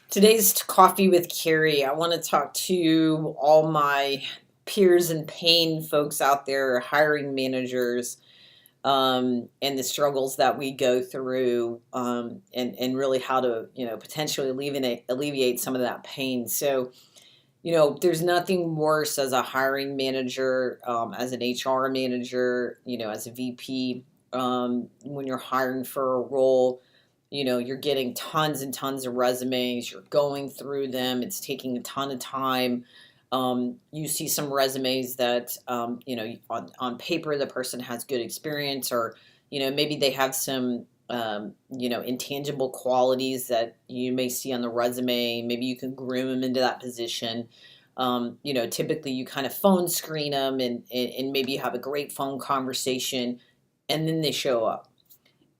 Today's Coffee with Carrie. I want to talk to all my peers and pain folks out there, hiring managers, and the struggles that we go through, and really how to potentially alleviate some of that pain. So there's nothing worse as a hiring manager, as an HR manager, as a VP, when you're hiring for a role. You're getting tons and tons of resumes, you're going through them, it's taking a ton of time. You see some resumes that, on paper, the person has good experience, or, maybe they have some, intangible qualities that you may see on the resume. Maybe you can groom them into that position. Typically you kind of phone screen them, and maybe you have a great phone conversation, and then they show up.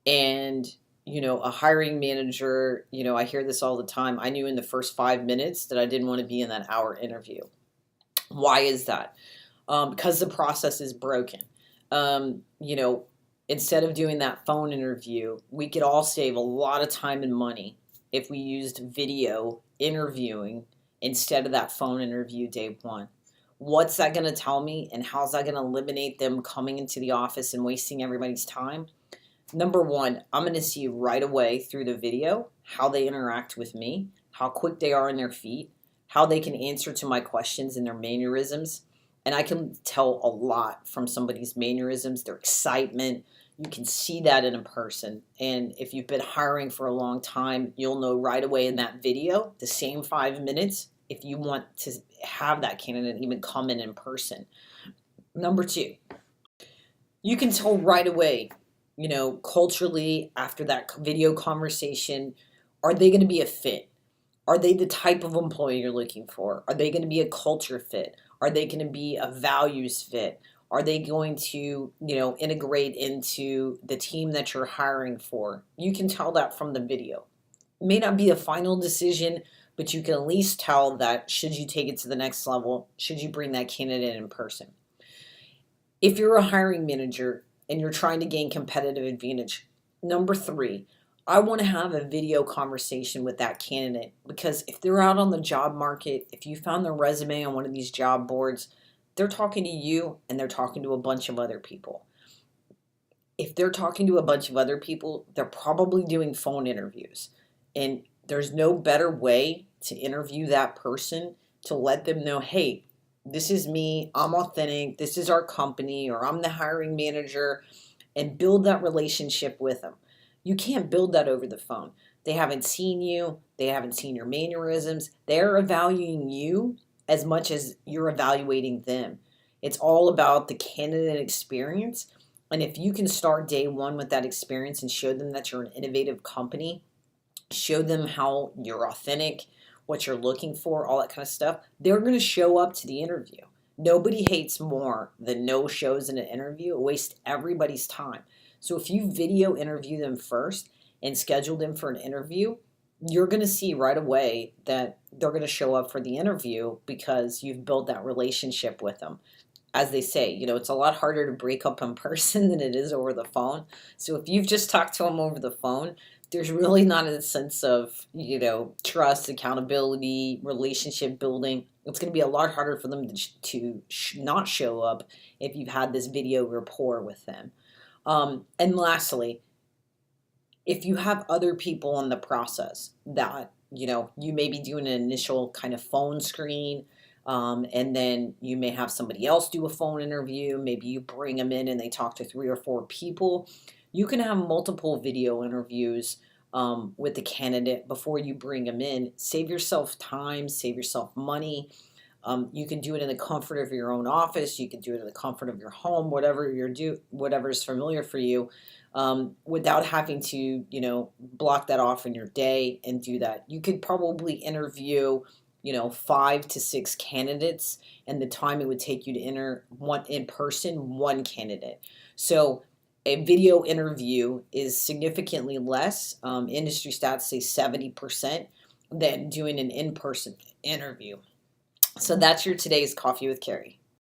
And a hiring manager, I hear this all the time. I knew in the first 5 minutes that I didn't want to be in that hour interview. Why is that? Because the process is broken. Um, you know, Instead of doing that phone interview, we could all save a lot of time and money if we used video interviewing instead of that phone interview day one. What's that going to tell me, and how's that going to eliminate them coming into the office and wasting everybody's time? Number one, I'm going to see right away through the video how they interact with me, how quick they are in their feet, how they can answer to my questions and their mannerisms. And I can tell a lot from somebody's mannerisms, their excitement. You can see that in a person. And if you've been hiring for a long time, you'll know right away in that video, the same 5 minutes, if you want to have that candidate even come in person. Number two, you can tell right away, culturally, after that video conversation, are they going to be a fit? Are they the type of employee you're looking for? Are they going to be a culture fit? Are they going to be a values fit? Are they going to, integrate into the team that you're hiring for? You can tell that from the video. It may not be a final decision, but you can at least tell that should you take it to the next level, should you bring that candidate in person. If you're a hiring manager and you're trying to gain competitive advantage, number three, I want to have a video conversation with that candidate, because if they're out on the job market, if you found their resume on one of these job boards, they're talking to you and they're talking to a bunch of other people. If they're talking to a bunch of other people, they're probably doing phone interviews. And there's no better way to interview that person, to let them know, hey, this is me, I'm authentic, this is our company, or I'm the hiring manager, and build that relationship with them. You can't build that over the phone. They haven't seen you, they haven't seen your mannerisms. They're evaluating you as much as you're evaluating them. It's all about the candidate experience. And if you can start day one with that experience and show them that you're an innovative company, show them how you're authentic, what you're looking for, all that kind of stuff, they're going to show up to the interview. Nobody hates more than no shows in an interview. It wastes everybody's time. So if you video interview them first and schedule them for an interview, you're going to see right away that they're going to show up for the interview because you've built that relationship with them. As they say, it's a lot harder to break up in person than it is over the phone. So if you've just talked to them over the phone, there's really not a sense of, trust, accountability, relationship building. It's going to be a lot harder for them to not show up if you've had this video rapport with them. And lastly, if you have other people in the process that, you may be doing an initial kind of phone screen, and then you may have somebody else do a phone interview. Maybe you bring them in and they talk to 3 or 4 people. You can have multiple video interviews with the candidate before you bring them in. Save yourself time, save yourself money. You can do it in the comfort of your own office. You can do it in the comfort of your home, whatever is familiar for you, without having to, block that off in your day and do that. You could probably interview, 5 to 6 candidates, and the time it would take you to enter one candidate. So a video interview is significantly less. Industry stats say 70% than doing an in-person interview. So that's your today's Coffee with Carrie.